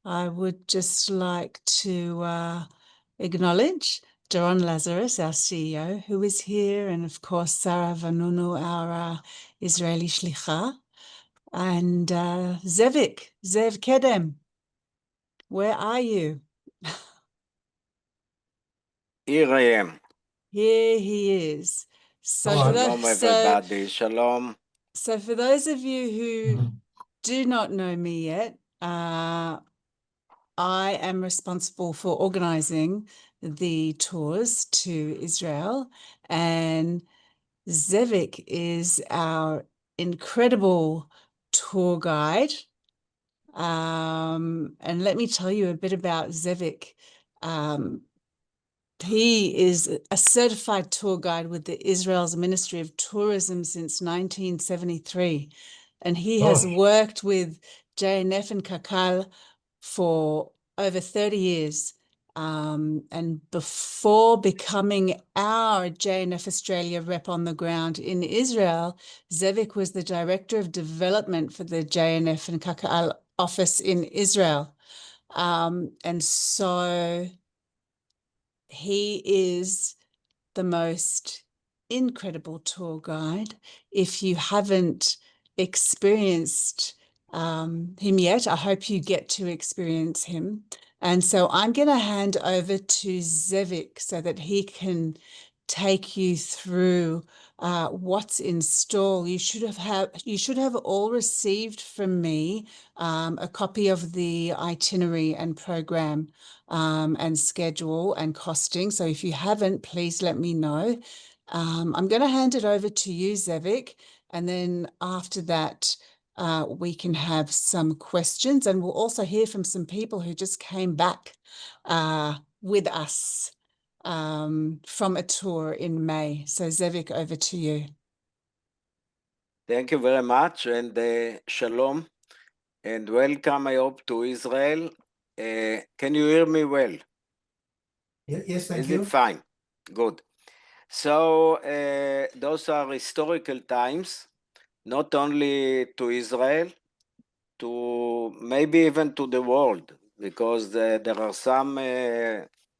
I would just like to acknowledge Doron Lazarus, our CEO, who is here, and of course Sarah Vanunu, our Israeli Shlicha, and Zev Kedem. Where are you? Here I am. Here he is. Shalom, everybody. Shalom. So for those of you who do not know me yet, I am responsible for organizing the tours to Israel, and Zevik is our incredible tour guide. And let me tell you a bit about Zevik. He is a certified tour guide with the Israel's Ministry of Tourism since 1973. And he has worked with JNF and Kakal for over 30 years. And before becoming our JNF Australia rep on the ground in Israel, Zevik was the Director of Development for the JNF and Kakal office in Israel. And so he is the most incredible tour guide. If you haven't experienced him yet, I hope you get to experience him. And so I'm going to hand over to Zevik so that he can take you through what's in store. You should have all received from me a copy of the itinerary and program and schedule and costing. So if you haven't, please let me know. I'm going to hand it over to you, Zevik, and then after that, we can have some questions, and we'll also hear from some people who just came back with us from a tour in May. So Zevik, over to you. Thank you very much, and shalom, and welcome, I hope, to Israel. Can you hear me well? Yes, thank Is you. it fine? Good. So those are historical times, not only to Israel, to maybe even to the world, because there are some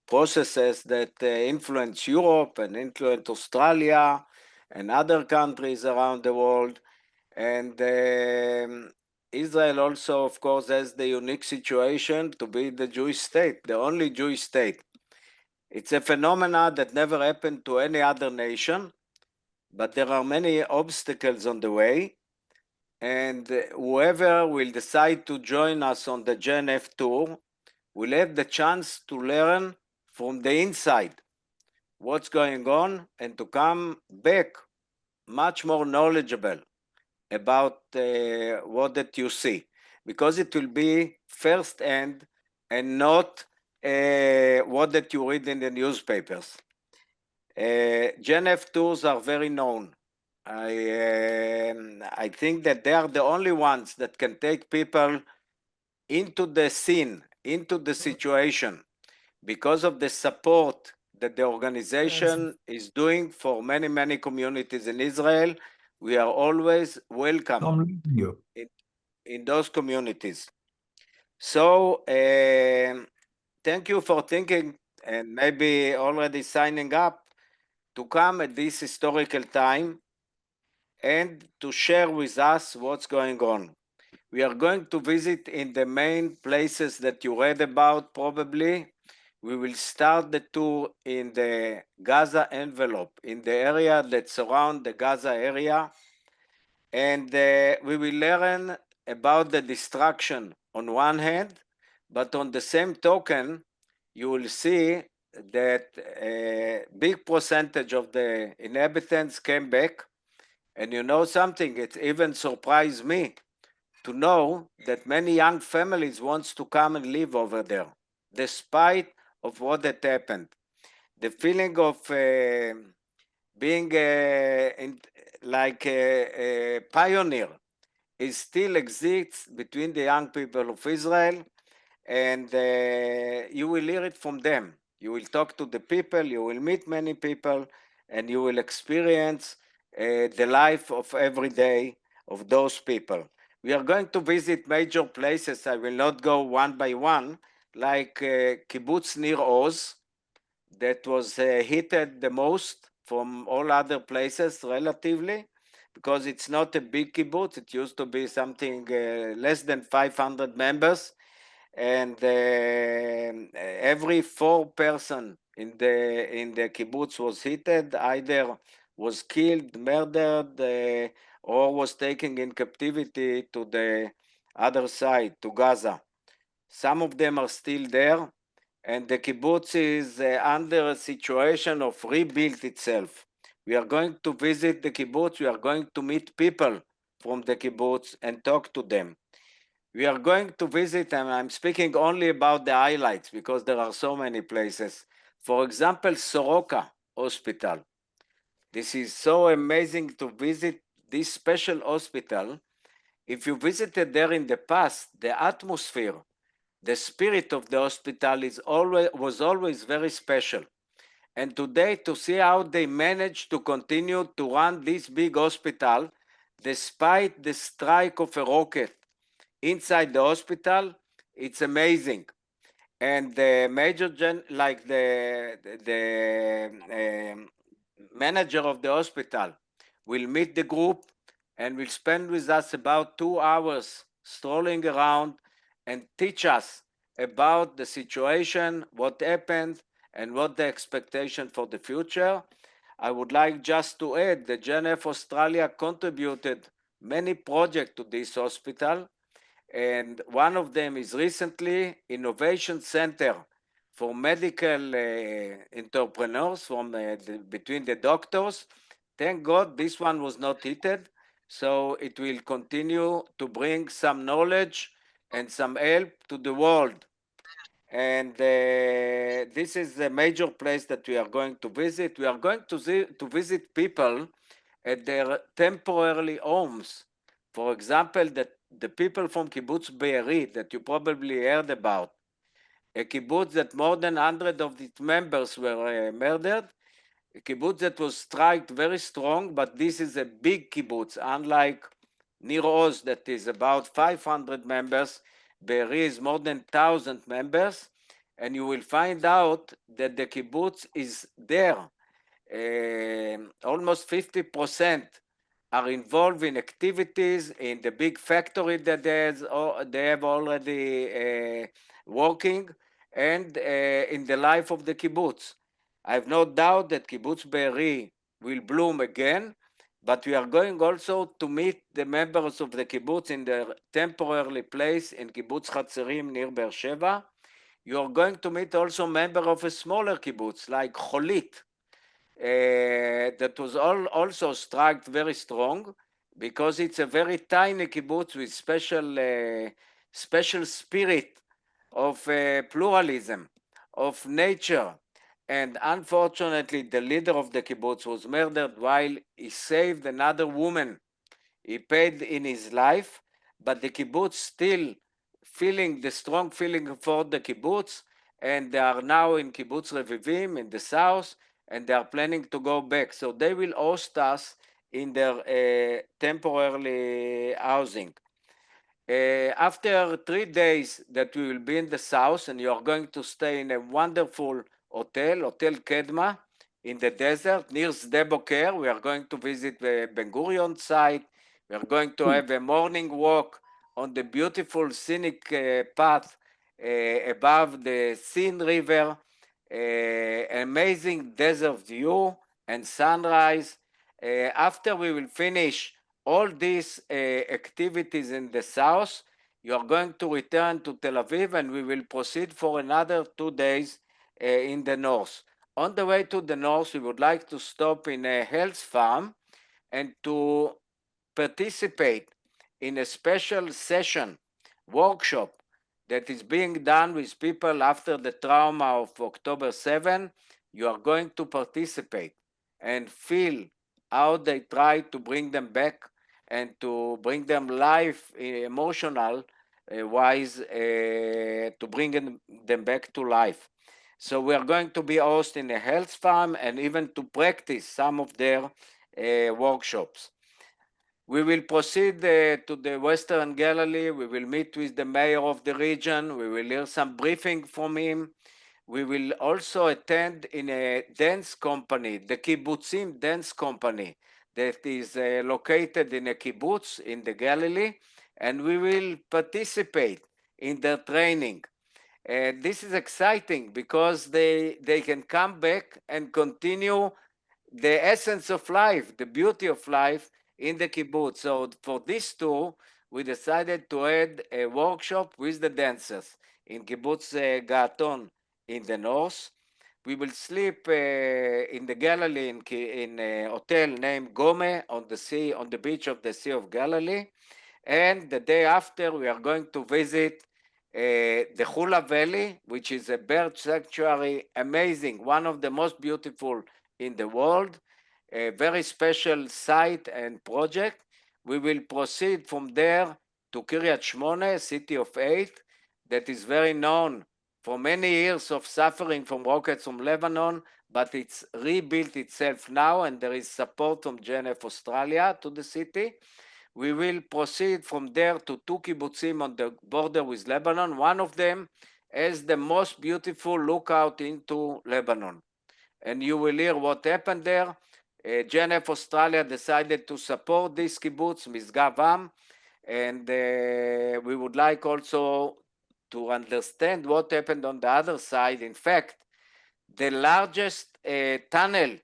processes that influence Europe and influence Australia and other countries around the world. And Israel also, of course, has the unique situation to be the Jewish state, the only Jewish state. It's a phenomenon that never happened to any other nation, but there are many obstacles on the way. And whoever will decide to join us on the JNF tour will have the chance to learn from the inside what's going on and to come back much more knowledgeable about what that you see, because it will be first-hand and not what that you read in the newspapers. JNF tours are very known. I think that they are the only ones that can take people into the scene, into the situation, because of the support that the organization is doing for many, many communities in Israel. We are always welcome in those communities. So thank you for thinking and maybe already signing up to come at this historical time and to share with us what's going on. We are going to visit in the main places that you read about probably. We will start the tour in the Gaza envelope, in the area that surrounds the Gaza area. And we will learn about the destruction on one hand, but on the same token, you will see that a big percentage of the inhabitants came back. And you know something, it even surprised me to know that many young families wants to come and live over there, despite of what had happened. The feeling of being like a pioneer is still exists between the young people of Israel, and you will hear it from them. You will talk to the people, you will meet many people, and you will experience the life of every day of those people. We are going to visit major places. I will not go one by one, like Kibbutz Nir Oz, that was hit the most from all other places relatively, because it's not a big kibbutz. It used to be something less than 500 members, and every 4 person in the kibbutz was hit, either was killed, murdered, or was taken in captivity to the other side, to Gaza. Some of them are still there, and the kibbutz is under a situation of rebuild itself. We are going to visit the kibbutz. We are going to meet people from the kibbutz and talk to them. We are going to visit, and I'm speaking only about the highlights because there are so many places. For example, Soroka Hospital. This is so amazing to visit this special hospital. If you visited there in the past, the atmosphere, the spirit of the hospital was always very special. And today, to see how they managed to continue to run this big hospital despite the strike of a rocket inside the hospital, it's amazing. And the manager of the hospital will meet the group and will spend with us about 2 hours strolling around and teach us about the situation, what happened, and what the expectation for the future. I would like just to add that JNF Australia contributed many projects to this hospital, and one of them is recently Innovation Center for medical entrepreneurs from between the doctors. Thank God this one was not heated, so it will continue to bring some knowledge and some help to the world. And this is a major place that we are going to visit. We are going to visit people at their temporary homes. For example, the people from Kibbutz Be'eri that you probably heard about, a kibbutz that more than 100 of its members were murdered, a kibbutz that was struck very strong, but this is a big kibbutz, unlike Nir Oz that is about 500 members. Be'eri is more than 1,000 members, and you will find out that the kibbutz is there. Almost 50% are involved in activities in the big factory that they have already working, and in the life of the kibbutz. I have no doubt that Kibbutz Be'eri will bloom again, but we are going also to meet the members of the kibbutz in their temporary place in Kibbutz Hatzerim near Be'er Sheva. You are going to meet also members of a smaller kibbutz like Cholit, that was also struck very strong, because it's a very tiny kibbutz with special spirit of pluralism, of nature. And unfortunately, the leader of the kibbutz was murdered while he saved another woman. He paid in his life, but the kibbutz still feeling the strong feeling for the kibbutz, and they are now in Kibbutz Revivim in the south, and they are planning to go back. So they will host us in their temporary housing. After 3 days that we will be in the south, and you are going to stay in a wonderful hotel, Hotel Kedma, in the desert near Sde Boker. We are going to visit the Ben Gurion site. We are going to have a morning walk on the beautiful scenic path above the Sin River, amazing desert view and sunrise. After we will finish all these activities in the south, you are going to return to Tel Aviv, and we will proceed for another 2 days in the north. On the way to the north, we would like to stop in a health farm and to participate in a special session, workshop, that is being done with people after the trauma of October 7. You are going to participate and feel how they try to bring them back and to bring them life, emotional wise, to bring them back to life. So we are going to be host in a health farm and even to practice some of their workshops. We will proceed to the Western Galilee. We will meet with the mayor of the region. We will hear some briefing from him. We will also attend in a dance company, the Kibbutzim Dance Company, that is located in a kibbutz in the Galilee, and we will participate in their training. This is exciting because they can come back and continue the essence of life, the beauty of life in the kibbutz. So for this tour, we decided to add a workshop with the dancers in kibbutz Gaton in the north. We will sleep in the Galilee in a hotel named Gome on the sea, on the beach of the Sea of Galilee. And the day after, we are going to visit the Hula Valley, which is a bird sanctuary, amazing, one of the most beautiful in the world, a very special site and project. We will proceed from there to Kiryat Shmone, city of 8, that is very known for many years of suffering from rockets from Lebanon, but it's rebuilt itself now, and there is support from JNF Australia to the city. We will proceed from there to two kibbutzim on the border with Lebanon. One of them has the most beautiful lookout into Lebanon. And you will hear what happened there. JNF Australia decided to support this kibbutz, Misgav Am, and we would like also to understand what happened on the other side. In fact, the largest tunnel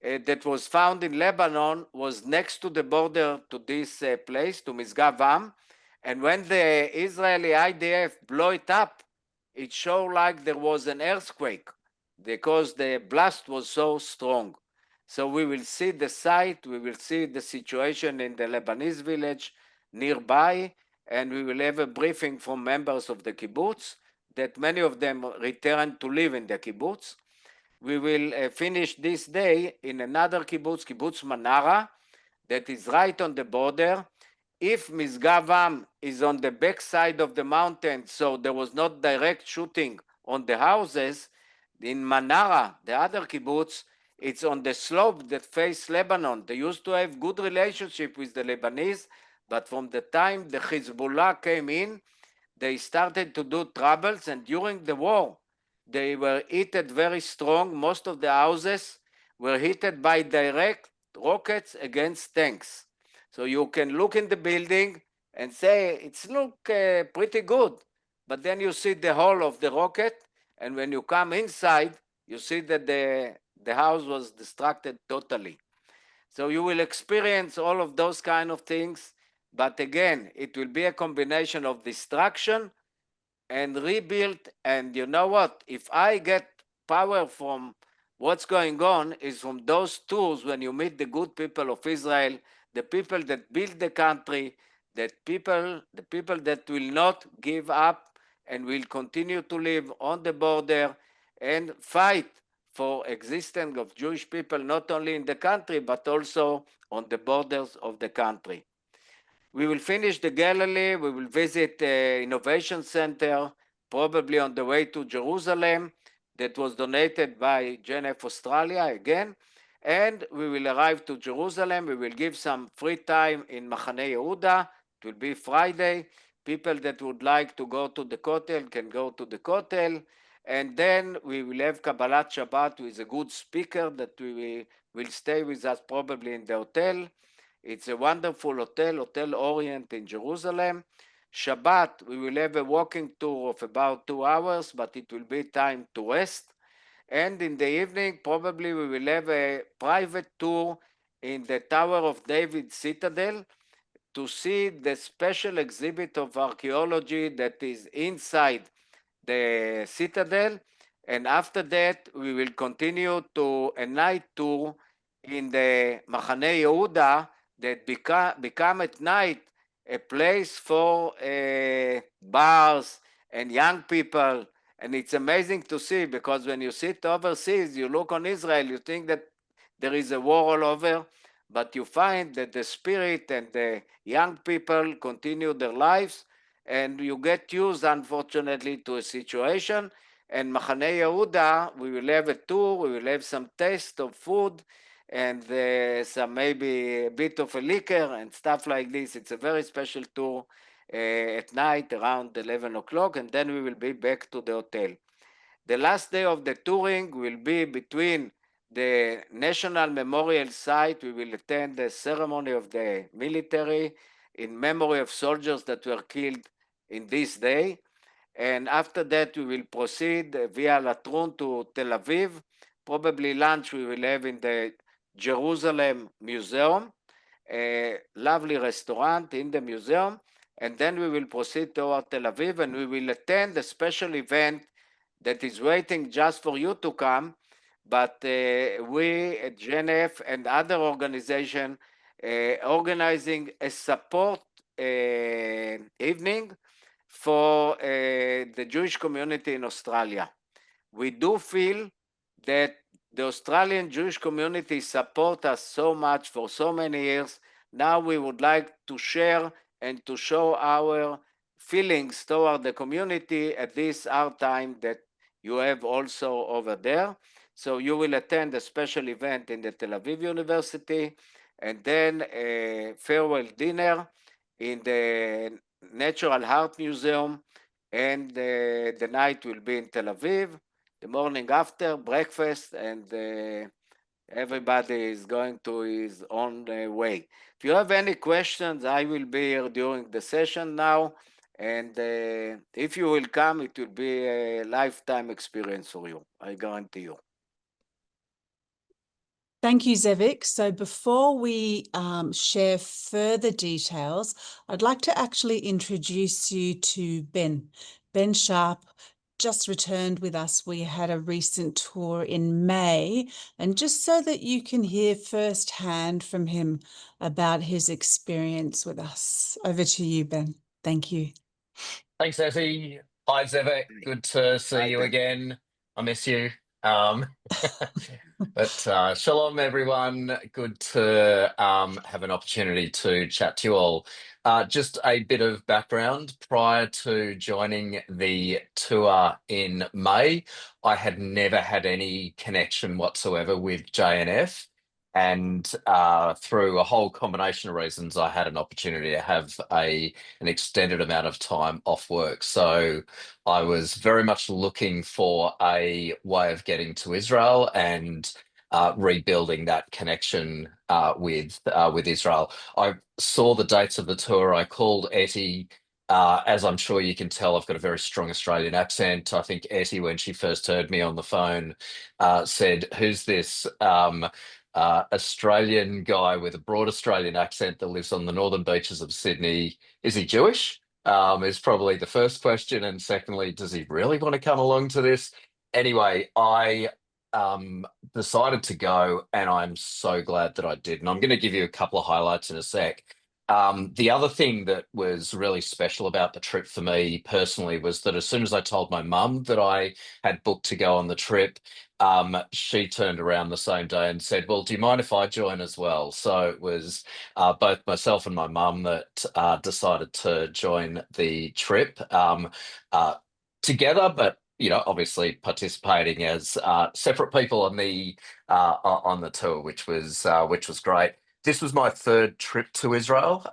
that was found in Lebanon was next to the border to this place, to Misgav Am. And when the Israeli IDF blew it up, it showed like there was an earthquake because the blast was so strong. So we will see the site, we will see the situation in the Lebanese village nearby, and we will have a briefing from members of the kibbutz that many of them returned to live in the kibbutz. We will finish this day in another kibbutz, Kibbutz Manara, that is right on the border. If Misgav Am is on the back side of the mountain, so there was not direct shooting on the houses, in Manara, the other kibbutz, it's on the slope that face Lebanon. They used to have good relationship with the Lebanese, but from the time the Hezbollah came in, they started to do troubles, and during the war, they were hit very strong. Most of the houses were hit by direct rockets against tanks. So you can look in the building and say, it's look pretty good. But then you see the hole of the rocket, and when you come inside, you see that the house was destructed totally. So you will experience all of those kind of things. But again, it will be a combination of destruction and rebuild. And you know what? If I get power from what's going on, is from those tours when you meet the good people of Israel, the people that build the country, the people that will not give up and will continue to live on the border and fight for existence of Jewish people, not only in the country, but also on the borders of the country. We will finish the Galilee. We will visit the Innovation Center, probably on the way to Jerusalem, that was donated by JNF Australia again. And we will arrive to Jerusalem. We will give some free time in Machane Yehuda. It will be Friday. People that would like to go to the Kotel can go to the Kotel. And then we will have Kabbalat Shabbat with a good speaker that will stay with us probably in the hotel. It's a wonderful hotel, Hotel Orient in Jerusalem. Shabbat, we will have a walking tour of about 2 hours, but it will be time to rest. And in the evening, probably we will have a private tour in the Tower of David Citadel to see the special exhibit of archaeology that is inside the citadel. And after that, we will continue to a night tour in the Machane Yehuda that become at night a place for bars and young people. And it's amazing to see, because when you sit overseas, you look on Israel, you think that there is a war all over, but you find that the spirit and the young people continue their lives, and you get used, unfortunately, to a situation. And Machane Yehuda, we will have a tour, we will have some taste of food, and some maybe a bit of a liquor and stuff like this. It's a very special tour at night around 11 o'clock, and then we will be back to the hotel. The last day of the touring will be between the National Memorial Site. We will attend the ceremony of the military in memory of soldiers that were killed in this day. And after that, we will proceed via Latrun to Tel Aviv. Probably lunch we will have in the Jerusalem Museum, a lovely restaurant in the museum. And then we will proceed toward Tel Aviv, and we will attend a special event that is waiting just for you to come. But we at JNF and other organizations organizing a support evening for the Jewish community in Australia. We do feel that the Australian Jewish community support us so much for so many years. Now we would like to share and to show our feelings toward the community at this hard time that you have also over there. So you will attend a special event in the Tel Aviv University, and then a farewell dinner in the Natural Art Museum, and the night will be in Tel Aviv. The morning after, breakfast, and everybody is going to his own way. If you have any questions, I will be here during the session now, and if you will come, it will be a lifetime experience for you, I guarantee you. Thank you, Zevik. So before we share further details, I'd like to actually introduce you to Ben. Ben Sharp just returned with us. We had a recent tour in May, and just so that you can hear firsthand from him about his experience with us. Over to you, Ben. Thank you. Thanks, Effie. Hi, Zevik. Good to see you again. I miss you. But shalom, everyone. Good to have an opportunity to chat to you all. Just a bit of background. Prior to joining the tour in May, I had never had any connection whatsoever with JNF. And through a whole combination of reasons, I had an opportunity to have an extended amount of time off work. So I was very much looking for a way of getting to Israel and rebuilding that connection with Israel. I saw the dates of the tour. I called Etty. As I'm sure you can tell, I've got a very strong Australian accent. I think Etty, when she first heard me on the phone, said, "Who's this Australian guy with a broad Australian accent that lives on the northern beaches of Sydney? Is he Jewish?" Is probably the first question. And secondly, does he really want to come along to this? Anyway, I decided to go, and I'm so glad that I did. And I'm going to give you a couple of highlights in a sec. The other thing that was really special about the trip for me personally was that as soon as I told my mum that I had booked to go on the trip, she turned around the same day and said, "Well, do you mind if I join as well?" So it was both myself and my mum that decided to join the trip together, but obviously participating as separate people on the tour, which was great. This was my third trip to Israel,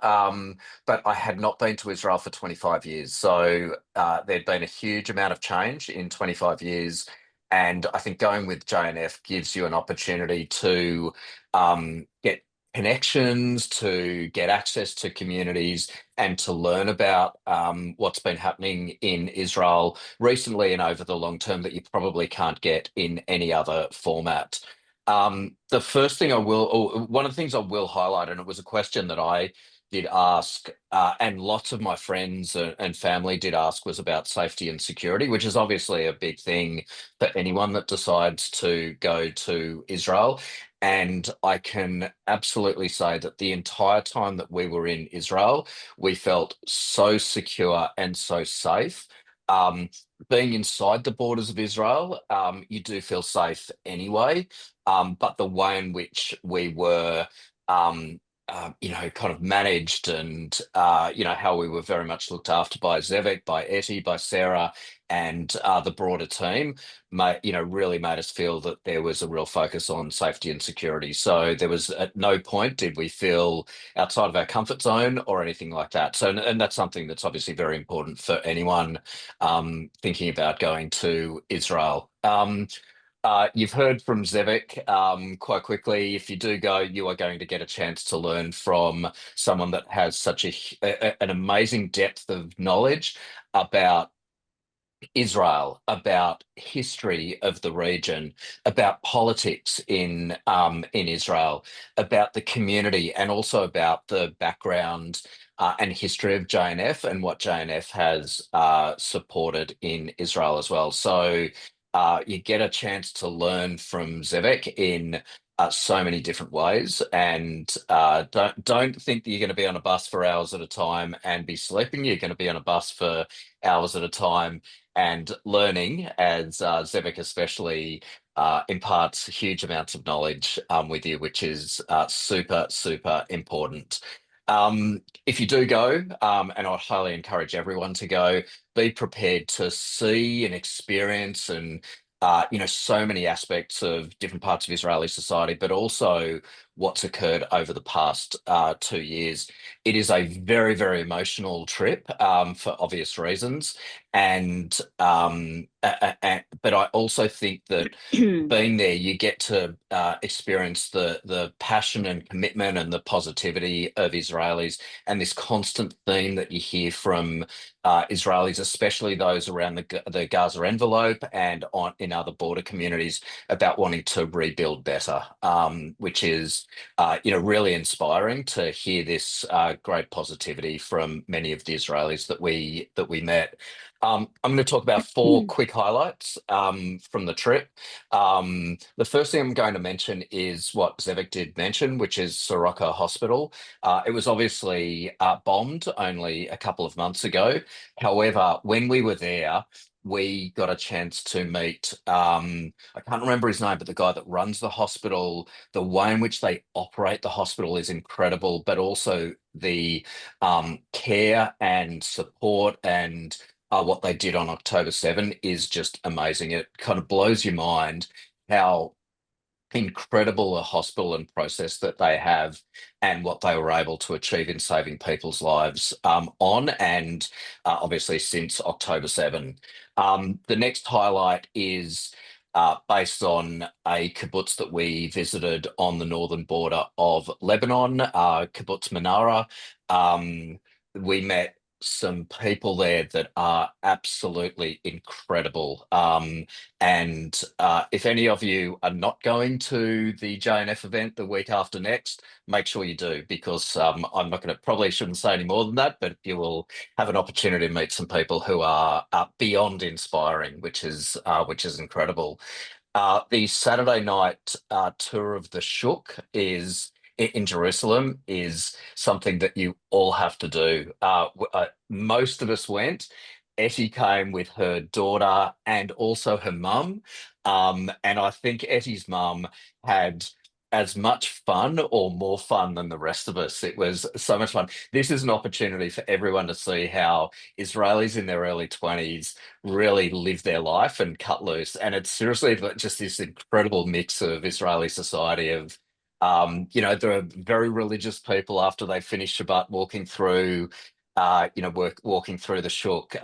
but I had not been to Israel for 25 years. So there'd been a huge amount of change in 25 years. And I think going with JNF gives you an opportunity to get connections, to get access to communities, and to learn about what's been happening in Israel recently and over the long term that you probably can't get in any other format. The first thing one of the things I will highlight, and it was a question that I did ask, and lots of my friends and family did ask, was about safety and security, which is obviously a big thing for anyone that decides to go to Israel. And I can absolutely say that the entire time that we were in Israel, we felt so secure and so safe. Being inside the borders of Israel, you do feel safe anyway. But the way in which we were kind of managed, and how we were very much looked after by Zevek, by Etty, by Sarah, and the broader team, really made us feel that there was a real focus on safety and security. So there was at no point did we feel outside of our comfort zone or anything like that. So, and that's something that's obviously very important for anyone thinking about going to Israel. You've heard from Zevek quite quickly. If you do go, you are going to get a chance to learn from someone that has such an amazing depth of knowledge about Israel, about history of the region, about politics in Israel, about the community, and also about the background and history of JNF and what JNF has supported in Israel as well. So you get a chance to learn from Zevek in so many different ways, and don't think that you're going to be on a bus for hours at a time and be sleeping. You're going to be on a bus for hours at a time and learning, as Zevek especially imparts huge amounts of knowledge with you, which is super, super important. If you do go, and I'd highly encourage everyone to go, be prepared to see and experience and so many aspects of different parts of Israeli society, but also what's occurred over the past 2 years. It is a very, very emotional trip for obvious reasons, and but I also think that being there, you get to experience the passion and commitment and the positivity of Israelis, and this constant theme that you hear from Israelis, especially those around the Gaza envelope and in other border communities, about wanting to rebuild better, which is really inspiring to hear this great positivity from many of the Israelis that we met. I'm going to talk about 4 quick highlights from the trip. The first thing I'm going to mention is what Zevek did mention, which is Soroka Hospital. It was obviously bombed only a couple of months ago. However, when we were there, we got a chance to meet, I can't remember his name, but the guy that runs the hospital. The way in which they operate the hospital is incredible, but also the care and support and what they did on October 7 is just amazing. It kind of blows your mind how incredible a hospital and process that they have, and what they were able to achieve in saving people's lives on and obviously since October 7. The next highlight is based on a kibbutz that we visited on the northern border of Lebanon, kibbutz Menara. We met some people there that are absolutely incredible. And if any of you are not going to the JNF event the week after next, make sure you do, because I'm not going to, probably shouldn't say any more than that, but you will have an opportunity to meet some people who are beyond inspiring, which is incredible. The Saturday night tour of the Shuk is in Jerusalem is something that you all have to do. Most of us went. Etty came with her daughter and also her mum. And I think Etty's mum had as much fun or more fun than the rest of us. It was so much fun. This is an opportunity for everyone to see how Israelis in their early 20s really live their life and cut loose. And it's seriously just this incredible mix of Israeli society of there are very religious people after they finish Shabbat walking through, walking through the shuk.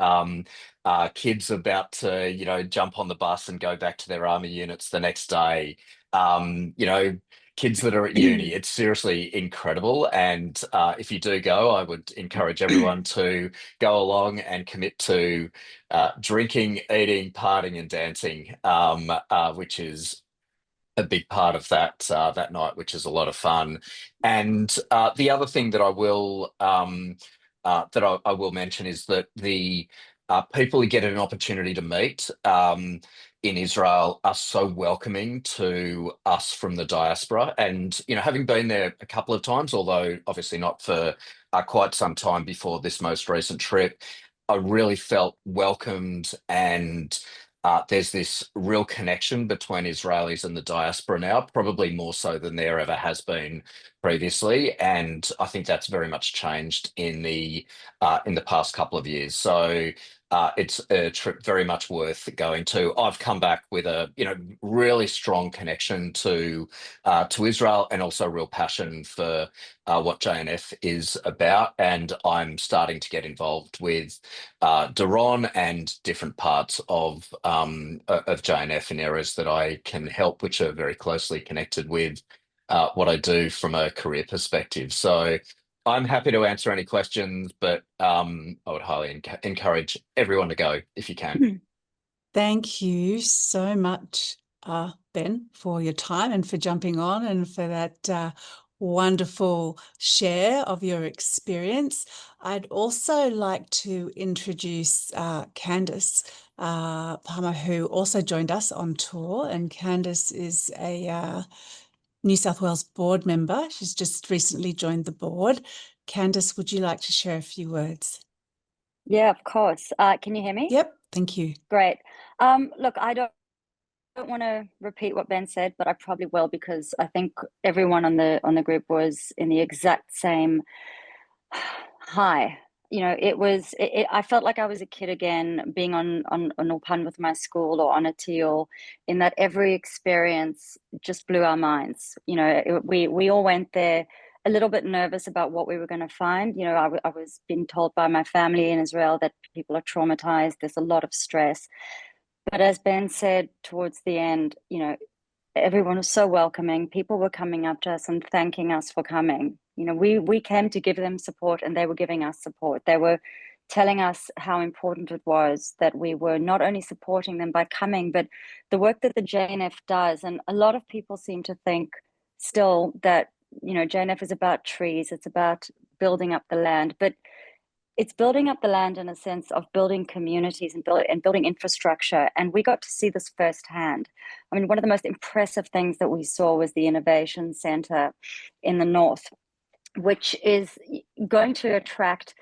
Kids about to, jump on the bus and go back to their army units the next day. Um, you know, Kids that are at uni. It's seriously incredible. And if you do go, I would encourage everyone to go along and commit to drinking, eating, partying, and dancing, which is a big part of that night, which is a lot of fun. And the other thing that I will mention is that the people who get an opportunity to meet in Israel are so welcoming to us from the diaspora. And having been there a couple of times, although obviously not for quite some time before this most recent trip, I really felt welcomed and there's this real connection between Israelis and the diaspora now, probably more so than there ever has been previously, and I think that's very much changed in the past couple of years. So it's a trip very much worth going to. I've come back with a really strong connection to Israel, and also real passion for what JNF is about, and I'm starting to get involved with Daron and different parts of JNF in areas that I can help, which are very closely connected with what I do from a career perspective. So I'm happy to answer any questions, but I would highly encourage everyone to go if you can. Thank you so much, Ben, for your time and for jumping on and for that wonderful share of your experience. I'd also like to introduce Candice Palmer, who also joined us on tour. And Candice is a New South Wales board member. She's just recently joined the board. Candice, would you like to share a few words? Yeah, of course. Can you hear me? Yep, thank you. Great. Look, I don't want to repeat what Ben said, but I probably will, because I think everyone on the group was in the exact same high. I felt like I was a kid again, being on Ulpan with my school or on a teal, in that every experience just blew our minds. We all went there a little bit nervous about what we were going to find. I was being told by my family in Israel that people are traumatized. There's a lot of stress. But as Ben said towards the end, everyone was so welcoming. People were coming up to us and thanking us for coming. We came to give them support, and they were giving us support. They were telling us how important it was that we were not only supporting them by coming, but the work that the JNF does. And a lot of people seem to think still that, JNF is about trees, it's about building up the land. But it's building up the land in a sense of building communities and building infrastructure. And we got to see this firsthand. I mean, one of the most impressive things that we saw was the Innovation Centre in the north, which is going to attract,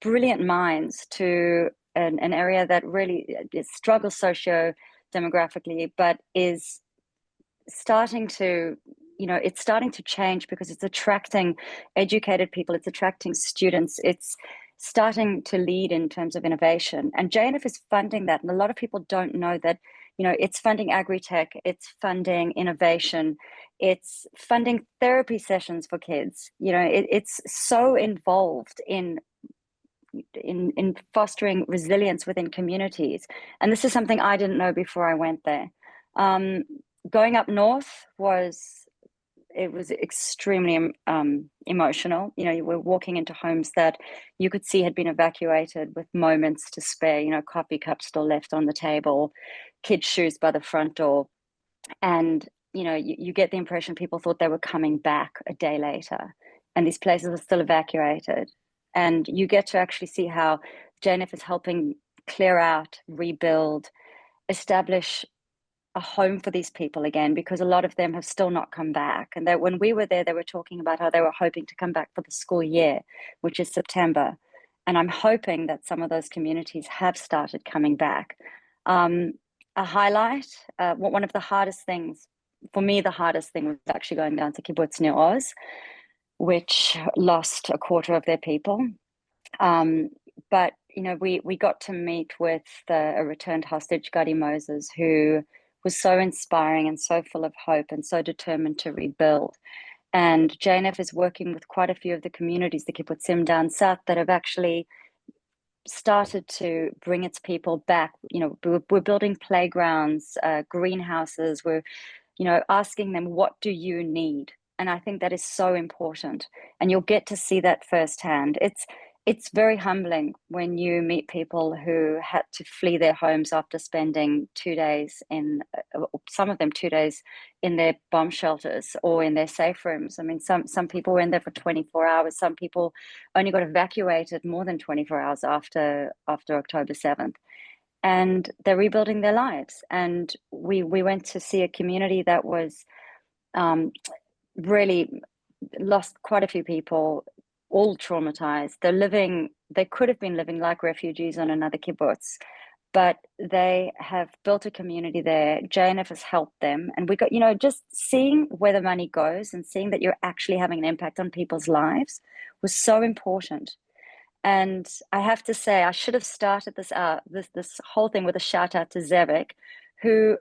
brilliant minds to an area that really struggles socio-demographically, but is starting to it's starting to change, because it's attracting educated people, it's attracting students, it's starting to lead in terms of innovation. And JNF is funding that. And a lot of people don't know that, it's funding agri-tech, it's funding innovation, it's funding therapy sessions for kids. It's so involved in fostering resilience within communities. And this is something I didn't know before I went there. Going up north was extremely emotional. You were walking into homes that you could see had been evacuated with moments to spare, coffee cups still left on the table, kids' shoes by the front door. And, you get the impression people thought they were coming back a day later, and these places are still evacuated. And you get to actually see how JNF is helping clear out, rebuild, establish a home for these people again, because a lot of them have still not come back. And that when we were there, they were talking about how they were hoping to come back for the school year, which is September. And I'm hoping that some of those communities have started coming back. A highlight, one of the hardest things, for me, the hardest thing was actually going down to Kibbutz Nir Oz, which lost a quarter of their people. But, we got to meet with a returned hostage, Gadi Moses, who was so inspiring and so full of hope and so determined to rebuild. And JNF is working with quite a few of the communities, the kibbutzim down south, that have actually started to bring its people back. We're building playgrounds, greenhouses. We're, asking them, what do you need? And I think that is so important. And you'll get to see that firsthand. It's very humbling when you meet people who had to flee their homes after spending 2 days some of them 2 days in their bomb shelters or in their safe rooms. I mean, some people were in there for 24 hours. Some people only got evacuated more than 24 hours after October 7th. And they're rebuilding their lives. And we went to see a community that was really lost quite a few people, all traumatized. They could have been living like refugees on another kibbutz, but they have built a community there. JNF has helped them. And we got, just seeing where the money goes and seeing that you're actually having an impact on people's lives was so important. And I have to say, I should have started this whole thing with a shout out to Zevik, who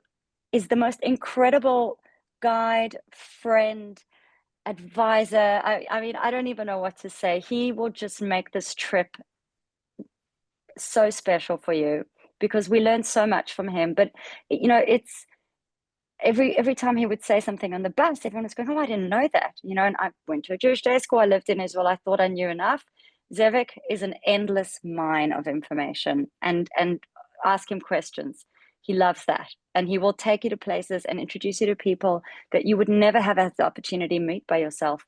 is the most incredible guide, friend, advisor. I mean, I don't even know what to say. He will just make this trip so special for you, because we learned so much from him. But it's every time he would say something on the bus, everyone was going, oh, I didn't know that, and I went to a Jewish day school, I lived in Israel, I thought I knew enough. Zevik is an endless mine of information, and ask him questions. He loves that, and he will take you to places and introduce you to people that you would never have had the opportunity to meet by yourself.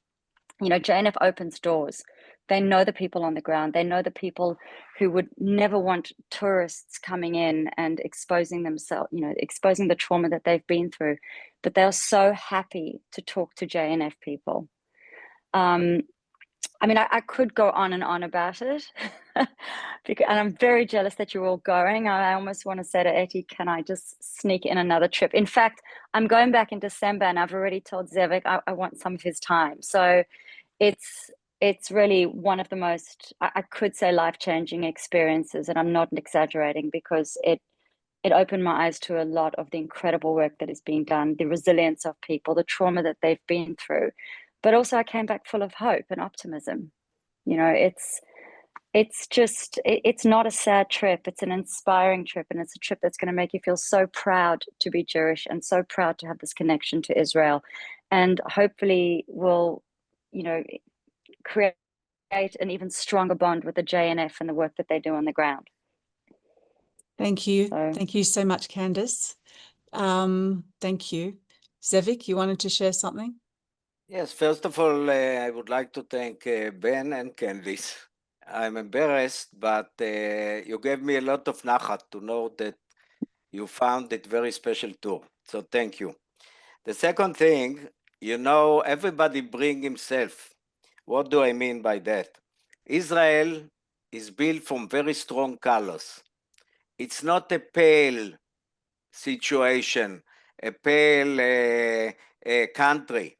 JNF opens doors. They know the people on the ground. They know the people who would never want tourists coming in and exposing themselves, exposing the trauma that they've been through. But they're so happy to talk to JNF people. I mean, I could go on and on about it, and I'm very jealous that you're all going. I almost want to say to Etty, can I just sneak in another trip? In fact, I'm going back in December, and I've already told Zevik I want some of his time. So it's really one of the most, I could say, life-changing experiences, and I'm not exaggerating, because it opened my eyes to a lot of the incredible work that is being done, the resilience of people, the trauma that they've been through. But also I came back full of hope and optimism. It's not a sad trip. It's an inspiring trip, and it's a trip that's going to make you feel so proud to be Jewish and so proud to have this connection to Israel, and hopefully will, create an even stronger bond with the JNF and the work that they do on the ground. Thank you. So, Thank you so much, Candice. Thank you. Zevik, you wanted to share something? Yes, first of all, I would like to thank Ben and Candice. I'm embarrassed, but you gave me a lot of nachat to know that you found it very special too. So thank you. The second thing, everybody bring himself. What do I mean by that? Israel is built from very strong colors. It's not a pale situation, a pale country.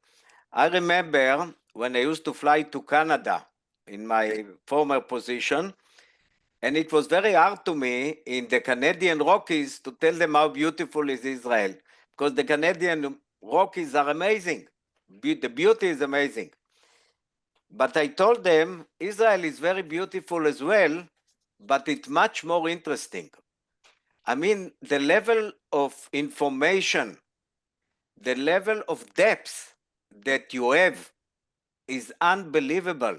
I remember when I used to fly to Canada in my former position, and it was very hard to me in the Canadian Rockies to tell them how beautiful is Israel, because the Canadian Rockies are amazing. The beauty is amazing. But I told them Israel is very beautiful as well, but it's much more interesting. I mean, the level of information, the level of depth that you have is unbelievable.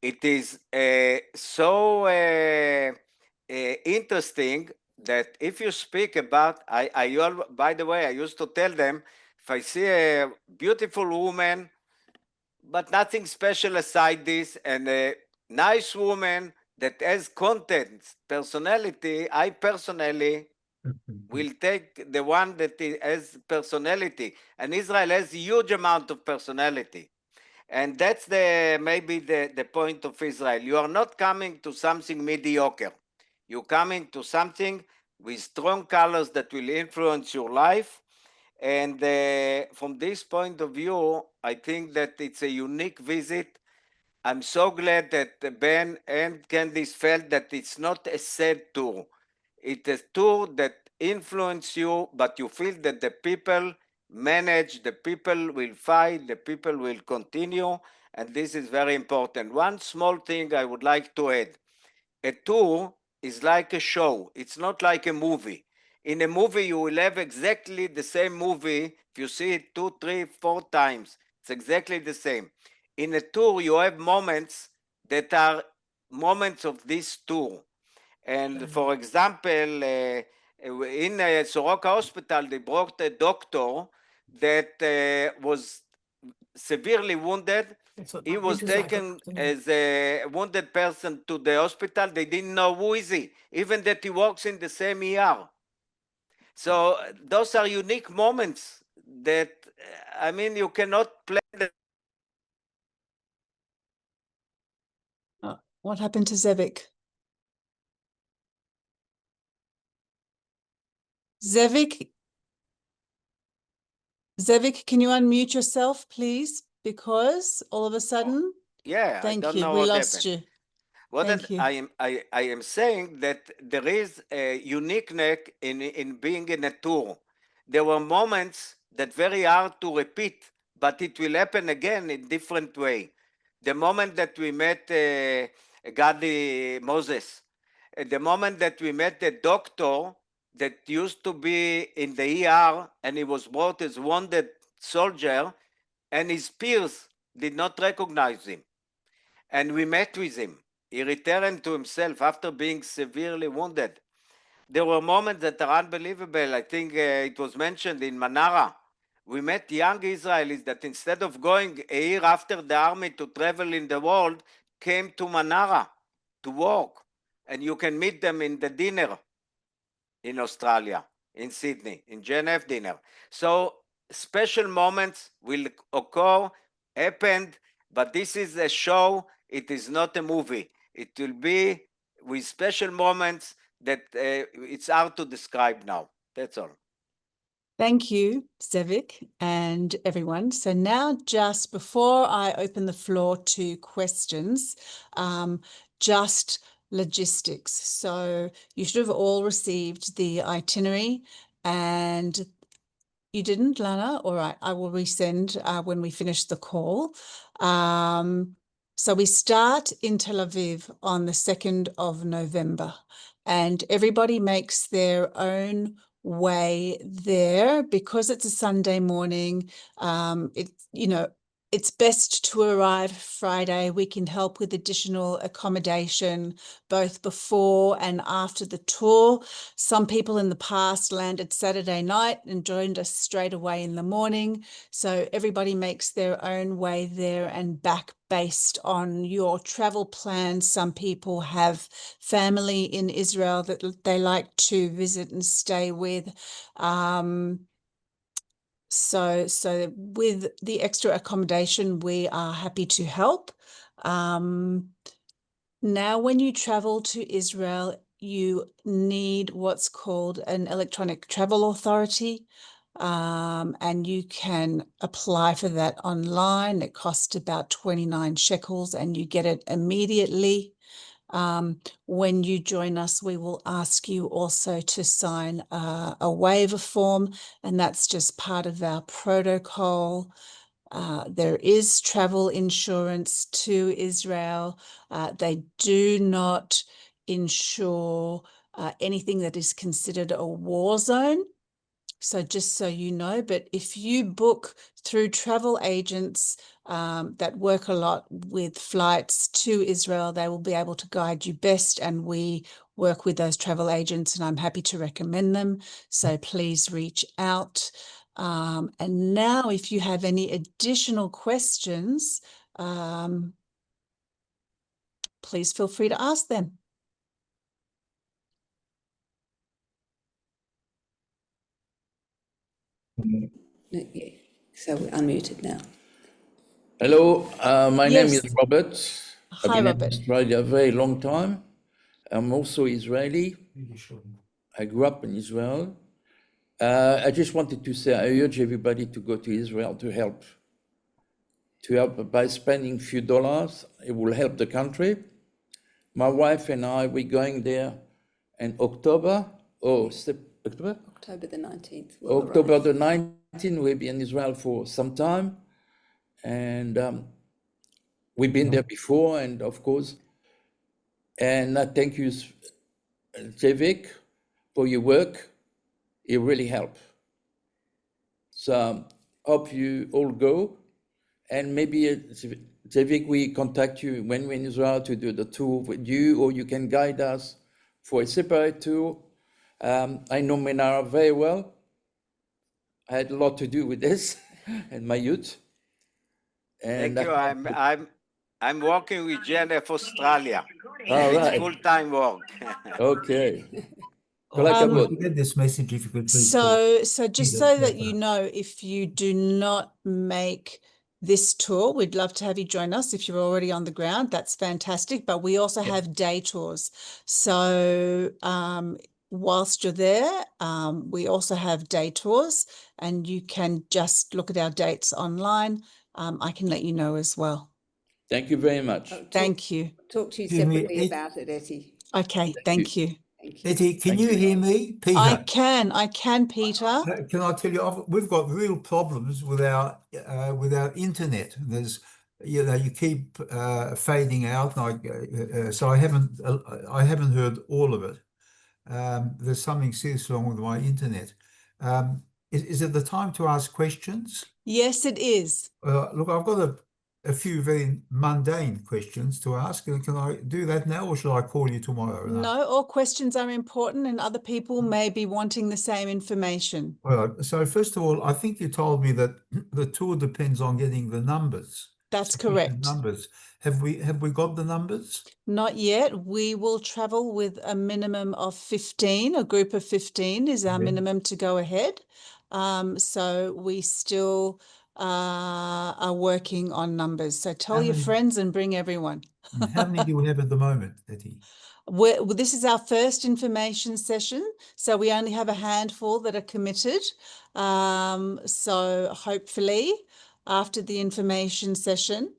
It is so interesting that if you speak about, by the way, I used to tell them, if I see a beautiful woman, but nothing special aside this, and a nice woman that has content, personality, I personally will take the one that has personality. And Israel has a huge amount of personality. And that's maybe the point of Israel. You are not coming to something mediocre. You're coming to something with strong colors that will influence your life. And from this point of view, I think that it's a unique visit. I'm so glad that Ben and Candice felt that it's not a sad tour. It's a tour that influences you, but you feel that the people manage, the people will fight, the people will continue, and this is very important. One small thing I would like to add. A tour is like a show. It's not like a movie. In a movie, you will have exactly the same movie. If you see it 2, 3, 4 times, it's exactly the same. In a tour, you have moments that are moments of this tour. And for example, in Soroka Hospital, they brought a doctor that was severely wounded. He was taken as a wounded person to the hospital. They didn't know who is he, even that he works in the same ER. So those are unique moments that, I mean, you cannot plan them. What happened to Zevik? Zevik, can you unmute yourself, please? Because all of a sudden, Yeah, I thank don't you, know we what lost happened. you. What Thank you. I am saying that there is a uniqueness in being in a tour. There were moments that very hard to repeat, but it will happen again in different way. The moment that we met Gadi Moses, the moment that we met the doctor that used to be in the ER and he was brought as wounded soldier, and his peers did not recognize him. And we met with him. He returned to himself after being severely wounded. There were moments that are unbelievable. I think it was mentioned in Manara. We met young Israelis that instead of going a year after the army to travel in the world, came to Manara to work. And you can meet them in the dinner in Australia, in Sydney, in JNF dinner. So special moments will occur, happened, but this is a show, it is not a movie. It will be with special moments that it's hard to describe now. That's all. Thank you, Zevik and everyone. So now, just before I open the floor to questions, just logistics. So you should have all received the itinerary, and you didn't, Lana? All right, I will resend when we finish the call. So we start in Tel Aviv on the 2nd of November, and everybody makes their own way there because it's a Sunday morning. It's best to arrive Friday. We can help with additional accommodation both before and after the tour. Some people in the past landed Saturday night and joined us straight away in the morning. So everybody makes their own way there and back based on your travel plans. Some people have family in Israel that they like to visit and stay with. So with the extra accommodation, we are happy to help. Now, when you travel to Israel, you need what's called an electronic travel authority, and you can apply for that online. It costs about 29 shekels and you get it immediately. When you join us, we will ask you also to sign a waiver form, and that's just part of our protocol. There is travel insurance to Israel. They do not insure anything that is considered a war zone. So just so you know, but if you book through travel agents that work a lot with flights to Israel, they will be able to guide you best, and we work with those travel agents and I'm happy to recommend them. So please reach out. And now if you have any additional questions, please feel free to ask them. Okay, so we're unmuted now. Hello, my name is Yes. Robert. I've Hi, been in Robert. Australia a very long time. I'm also Israeli. I grew up in Israel. I just wanted to say, I urge everybody to go to Israel to help by spending a few dollars. It will help the country. My wife and I, we're going there in October. October? October the 19th. we'll October arrive. the 19th, we'll be in Israel for some time. And we've been there before, and of course, and I thank you, Javik, for your work. It really helped. So hope you all go, and maybe Javik, we contact you when we're in Israel to do the tour with you, or you can guide us for a separate tour. I know Menara very well. I had a lot to do with this in my youth. And Thank you. I'm working with JNF Australia. all And it's right, full-time work. okay. If you get this message, if you could please call. So just so that you know, if you do not make this tour, we'd love to have you join us. If you're already on the ground, that's fantastic. But we also have day tours. So whilst you're there, we also have day tours, and you can just look at our dates online. I can let you know as well. Thank you very much. Thank you. Talk to you Excuse me, separately about it, Etty. Okay, thank you. Thank you. Etty, can Thank you you. hear me? Peter. I can, Peter. Can I tell you, we've got real problems with our internet. There's, you keep fading out, and so I haven't heard all of it. There's something seriously wrong with my internet. Is it the time to ask questions? Yes, it is. Look, I've got a few very mundane questions to ask. Can I do that now, or should I call you tomorrow? No, all questions are important, and other people may be wanting the same information. Well, so first of all, I think you told me that the tour depends on getting the numbers. That's Sufficient correct. numbers. Have we got the numbers? Not yet. We will travel with a minimum of 15. A group of 15 is our Yeah. minimum to go ahead. So we still are working on numbers. So tell How your many- friends and bring everyone. How many do we have at the moment, Etty? This is our first information session, so we only have a handful that are committed. So hopefully after the information session,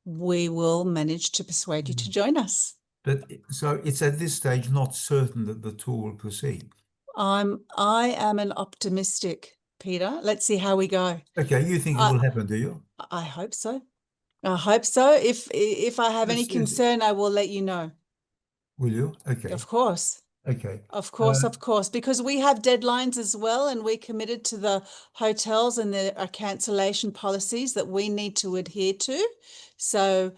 we will manage to persuade you to join us. But so it's at this stage not certain that the tour will proceed. I am an optimistic, Peter. Let's see how we go. Okay, you think it will happen, do you? I hope so. I hope so. If I have any It's- concern, I will let you know. Will you? Okay. Of course. Okay. Of course, because we have deadlines as well, and we're committed to the hotels, and there are cancellation policies that we need to adhere to. So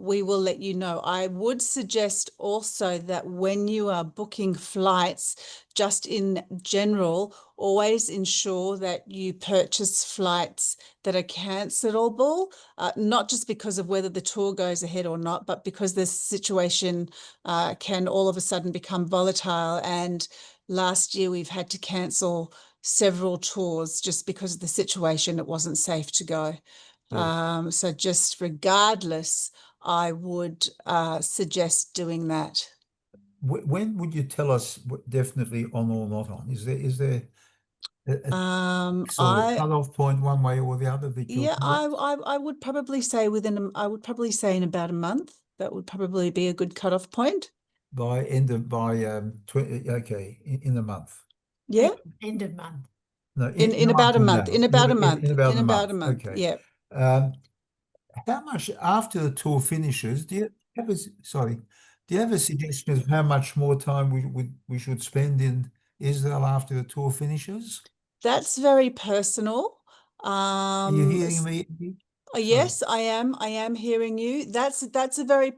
we will let you know. I would suggest also that when you are booking flights, just in general, always ensure that you purchase flights that are cancelable, not just because of whether the tour goes ahead or not, but because the situation can all of a sudden become volatile. And last year we've had to cancel several tours just because of the situation. It wasn't safe to go. Yes. So just regardless, I would suggest doing that. When would you tell us definitely on or not on? Is there a sort of cutoff point one way or the other that you'll tell us? I would probably say I would probably say in about a month. That would probably be a good cutoff point. By okay, in a month. Yeah. End of month. No, In about a month. now. In about a month. In about In a about a month. month. Okay. Yeah. How much after the tour finishes? Do you have a suggestion of how much more time we should spend in Israel after the tour finishes? That's very personal. Are you hearing me? Yes, I am. I am hearing you. That's very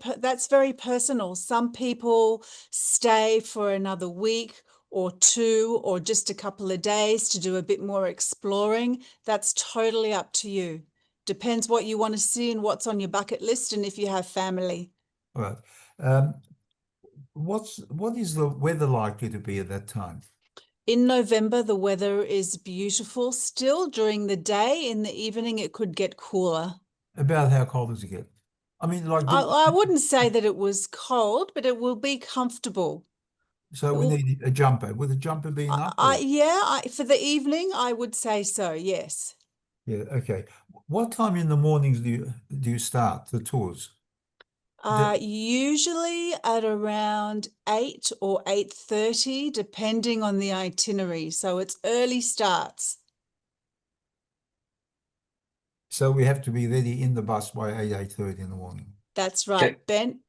personal. Some people stay for another week or two, or just a couple of days to do a bit more exploring. That's totally up to you. Depends what you want to see and what's on your bucket list, and if you have family. All right. What is the weather likely to be at that time? In November, the weather is beautiful still during the day. In the evening, it could get cooler. About how cold does it get? I mean, like I wouldn't say that it was cold, but it will be comfortable. so we need a jumper. Would a jumper be enough? For the evening, I would say so, yes. Yeah, okay. What time in the mornings do you start the tours? Usually at around 8 or 8:30, depending on the itinerary. So it's early starts. So we have to be ready in the bus by 8:30 in the morning. That's right, Ben.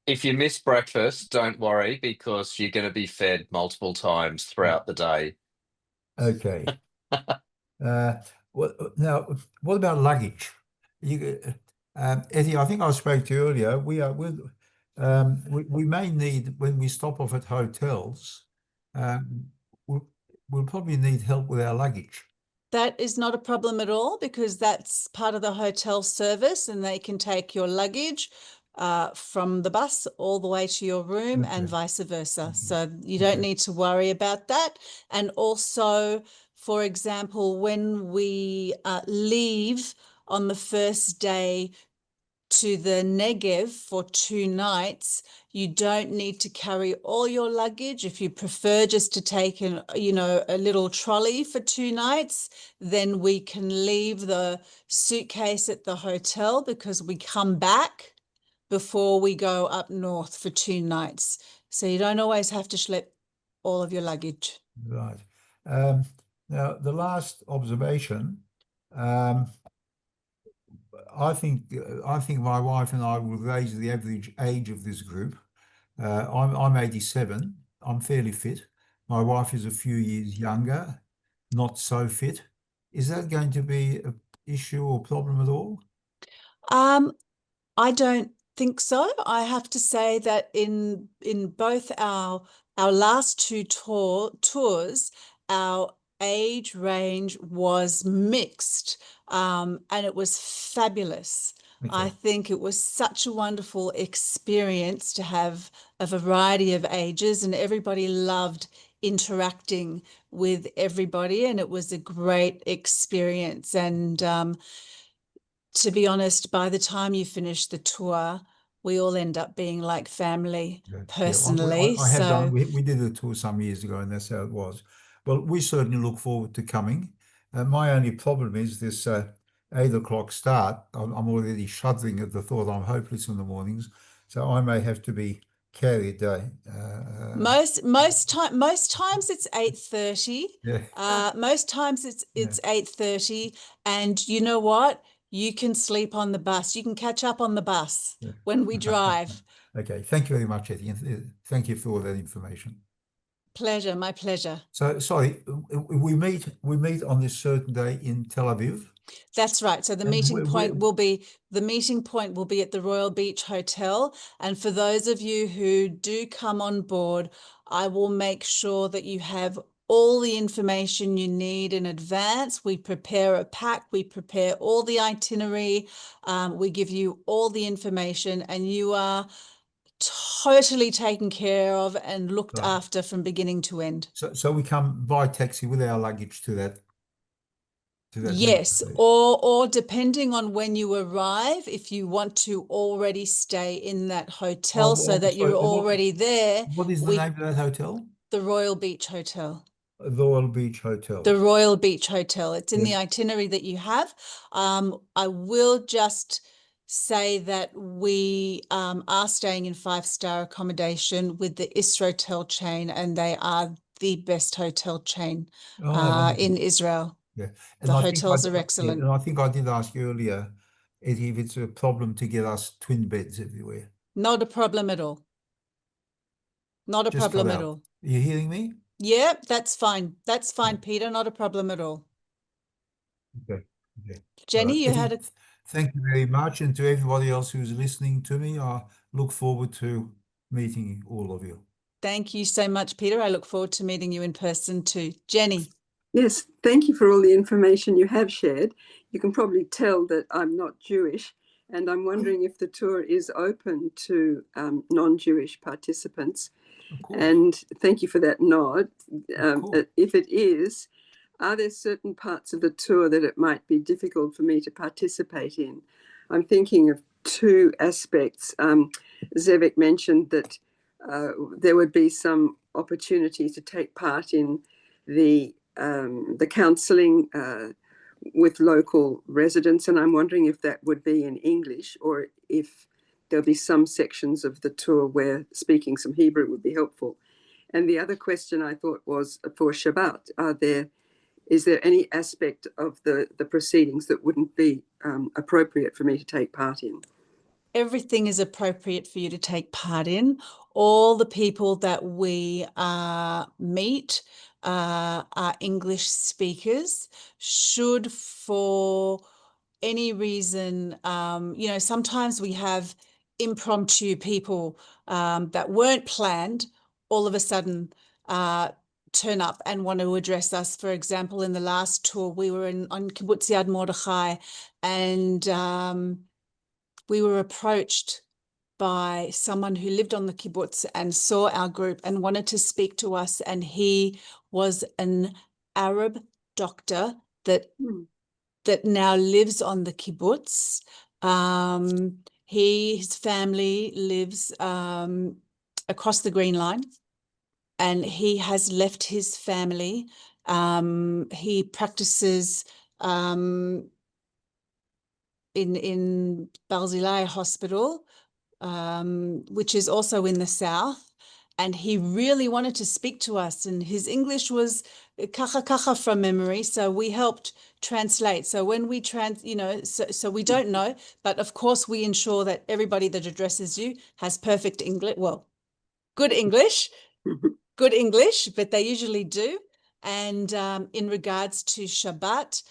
If you miss breakfast, don't worry, because you're going to be fed multiple times throughout the day. Okay. Now, what about luggage? Eddie, I think I spoke to you earlier. We may need, when we stop off at hotels, we'll probably need help with our luggage. That is not a problem at all, because that's part of the hotel service, and they can take your luggage from the bus all the way to your room and vice versa. So you don't need to worry about that. And also, for example, when we leave on the first day, to the Negev for 2 nights, you don't need to carry all your luggage. If you prefer just to take a little trolley for 2 nights, then we can leave the suitcase at the hotel because we come back before we go up north for 2 nights. So you don't always have to schlep all of your luggage. Right. Now, the last observation, I think my wife and I will raise the average age of this group. I'm 87. I'm fairly fit. My wife is a few years younger, not so fit. Is that going to be an issue or problem at all? I don't think so. I have to say that in both our last 2 tours, our age range was mixed, and it was fabulous. I think it was such a wonderful experience to have a variety of ages, and everybody loved interacting with everybody, and it was a great experience. And to be honest, by the time you finish the tour, we all end up being like family personally. I have done. So We did a tour some years ago, and that's how it was. Well, we certainly look forward to coming. My only problem is this 8 o'clock start. I'm already shuddering at the thought. I'm hopeless in the mornings, so I may have to be carried. most times it's 8:30. Yeah. Most times it's 8:30, and you know what? You can sleep on the bus. You can catch up on the bus when we drive. Okay. Thank you very much, Etty. Thank you for all that information. Pleasure, my pleasure. So, sorry, we meet on this certain day in Tel Aviv. That's right. So the meeting point will be at the Royal Beach Hotel. And for those of you who do come on board, I will make sure that you have all the information you need in advance. We prepare a pack, we prepare all the itinerary, we give you all the information, and you are totally taken care of and looked after from beginning to end. So we come by taxi with our luggage to that. Yes, or depending on when you arrive, if you want to already stay in that hotel so that you're already there. What is the name of that hotel? The Royal Beach Hotel. The Royal Beach Hotel. The Royal Beach Hotel. It's in the itinerary that you have. I will just say that we are staying in 5-star accommodation with the Israel chain, and they are the best hotel chain in Israel. Yeah, and the hotels are excellent. And I think I did ask you earlier, Eddie, if it's a problem to get us twin beds everywhere. Not a problem at all. Not a problem at all. Are you hearing me? Yeah, that's fine. That's fine, Peter. Not a problem at all. Okay. Jenny, you had a... Thank you very much. And to everybody else who's listening to me, I look forward to meeting all of you. Thank you so much, Peter. I look forward to meeting you in person too. Jenny. Yes, thank you for all the information you have shared. You can probably tell that I'm not Jewish, and I'm wondering if the tour is open to non-Jewish participants. And thank you for that nod. If it is, are there certain parts of the tour that it might be difficult for me to participate in? I'm thinking of 2 aspects. Zevek mentioned that there would be some opportunity to take part in the counselling with local residents, and I'm wondering if that would be in English or if there'll be some sections of the tour where speaking some Hebrew would be helpful. And the other question I thought was for Shabbat, is there any aspect of the proceedings that wouldn't be appropriate for me to take part in? Everything is appropriate for you to take part in. All the people that we meet are English speakers. Should for any reason, sometimes we have impromptu people that weren't planned all of a sudden turn up and want to address us. For example, in the last tour, we were on Kibbutz Yad Mordechai, and we were approached by someone who lived on the kibbutz and saw our group and wanted to speak to us. And he was an Arab doctor that now lives on the kibbutz. His family lives across the Green Line, and he has left his family. He practices in Barzilai Hospital, which is also in the south. And he really wanted to speak to us, and his English was kacha kacha from memory. So we helped translate. So when we so we don't know, but of course we ensure that everybody that addresses you has perfect English. Well, good English, but they usually do. And in regards to Shabbat,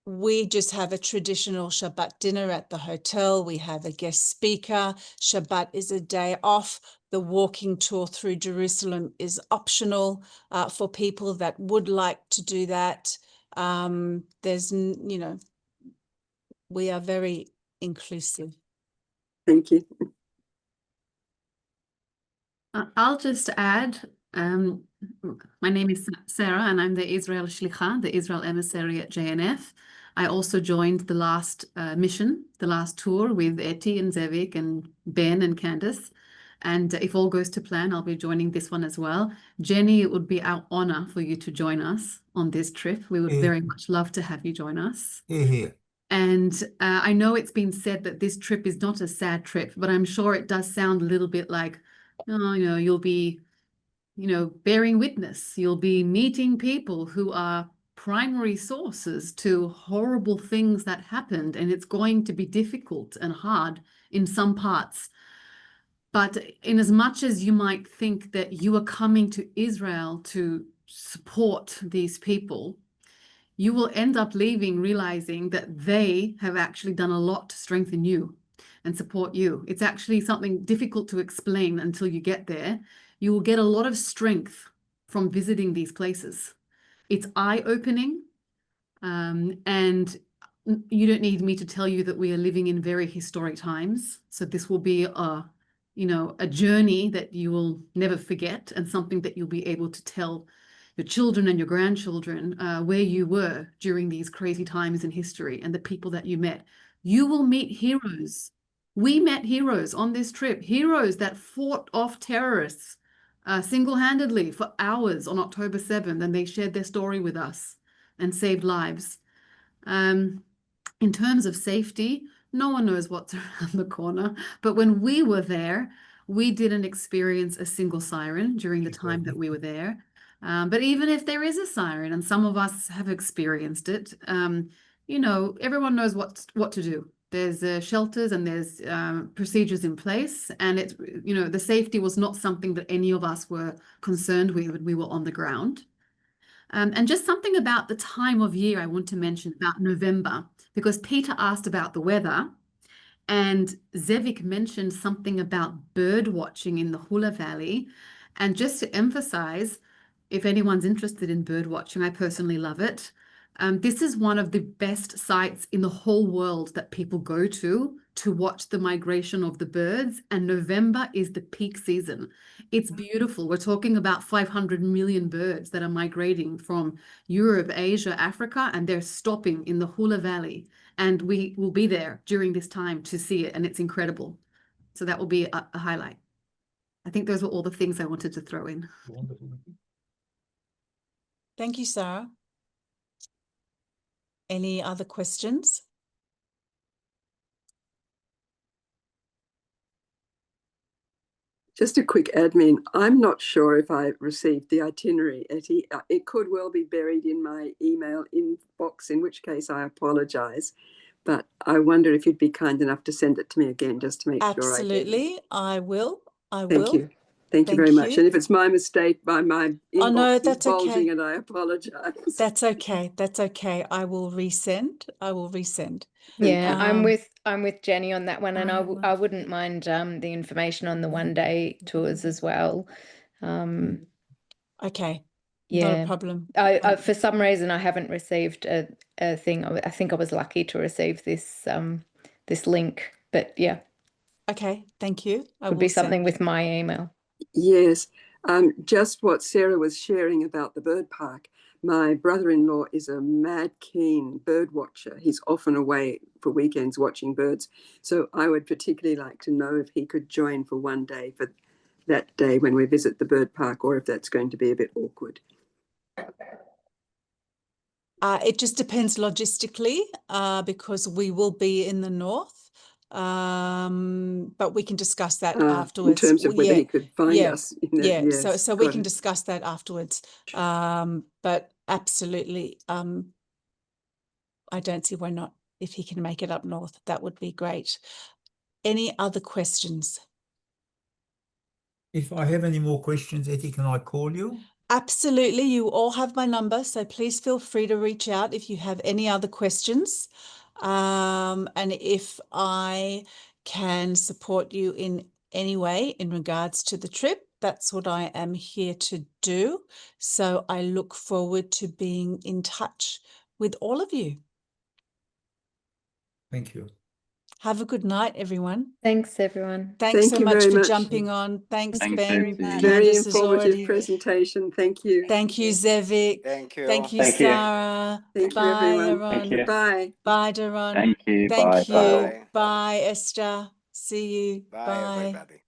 we just have a traditional Shabbat dinner at the hotel. We have a guest speaker. Shabbat is a day off. The walking tour through Jerusalem is optional for people that would like to do that. We are very inclusive. Thank you. I'll just add, my name is Sarah, and I'm the Israel Shlicha, the Israel emissary at JNF. I also joined the last mission, the last tour with Eti and Zevik and Ben and Candace. And if all goes to plan, I'll be joining this one as well. Jenny, it would be our honor for you to join us on this trip. We would very much love to have you join us. And I know it's been said that this trip is not a sad trip, but I'm sure it does sound a little bit like, oh, you'll be, bearing witness. You'll be meeting people who are primary sources to horrible things that happened, and it's going to be difficult and hard in some parts. But in as much as you might think that you are coming to Israel to support these people, you will end up leaving realizing that they have actually done a lot to strengthen you and support you. It's actually something difficult to explain until you get there. You will get a lot of strength from visiting these places. It's eye-opening, and you don't need me to tell you that we are living in very historic times. So this will be a journey that you will never forget, and something that you'll be able to tell your children and your grandchildren where you were during these crazy times in history and the people that you met. You will meet heroes. We met heroes on this trip, heroes that fought off terrorists single-handedly for hours on October 7th, and they shared their story with us and saved lives. In terms of safety, no one knows what's around the corner, but when we were there, we didn't experience a single siren during the time that we were there. But even if there is a siren, and some of us have experienced it, everyone knows what to do. There's shelters and there's procedures in place, and it's, the safety was not something that any of us were concerned with when we were on the ground. And just something about the time of year I want to mention about November, because Peter asked about the weather, and Zevik mentioned something about bird watching in the Hula Valley. And just to emphasize, if anyone's interested in bird watching, I personally love it. This is one of the best sites in the whole world that people go to watch the migration of the birds, and November is the peak season. It's beautiful. We're talking about 500 million birds that are migrating from Europe, Asia, Africa, and they're stopping in the Hula Valley. And we will be there during this time to see it, and it's incredible. So that will be a highlight. I think those were all the things I wanted to throw in. Thank you, Sarah. Any other questions? Just a quick admin. I'm not sure if I received the itinerary, Etty. It could well be buried in my email inbox, in which case I apologize. But I wonder if you'd be kind enough to send it to me again, just to make sure I get it. Absolutely, I will. Thank you. Thank you very much. And if it's my mistake, by my inbox is bulging, and I apologize. That's okay. That's okay. I will resend. Yeah, I'm with Jenny on that one, and I wouldn't mind the information on the one-day tours as well. Okay. Yeah, not a problem. I for some reason I haven't received a thing. I think I was lucky to receive this this link, but yeah. Okay, thank you. Could be something with my email. Yes, just what Sarah was sharing about the bird park. my brother-in-law is a mad keen bird watcher. He's often away for weekends watching birds. So I would particularly like to know if he could join for one day for that day when we visit the bird park, or if that's going to be a bit awkward. It just depends logistically, because we will be in the north. But we can discuss that afterwards. In terms of whether he could find yeah, us. In that, yeah. yes, So we got can it. discuss that afterwards. But absolutely, I don't see why not. If he can make it up north, that would be great. Any other questions? If I have any more questions, Etty, can I call you? Absolutely. You all have my number, so please feel free to reach out if you have any other questions. And if I can support you in any way in regards to the trip, that's what I am here to do. So I look forward to being in touch with all of you. Thank you. Have a good night, everyone. Thanks, everyone. Thanks Thank so you much very for much. jumping on. Thanks, Thank Ben. you. Very Candace has informative already. presentation. Thank you. Thank you, Zevik. Thank you. Thank you, Thank you. Sarah. Thank you, Bye, everyone. everyone. Thank you. Bye. Bye, Daron. Thank you. Thank Bye. you. Bye. Bye. Bye, Esther. See you. Bye, Bye. everybody.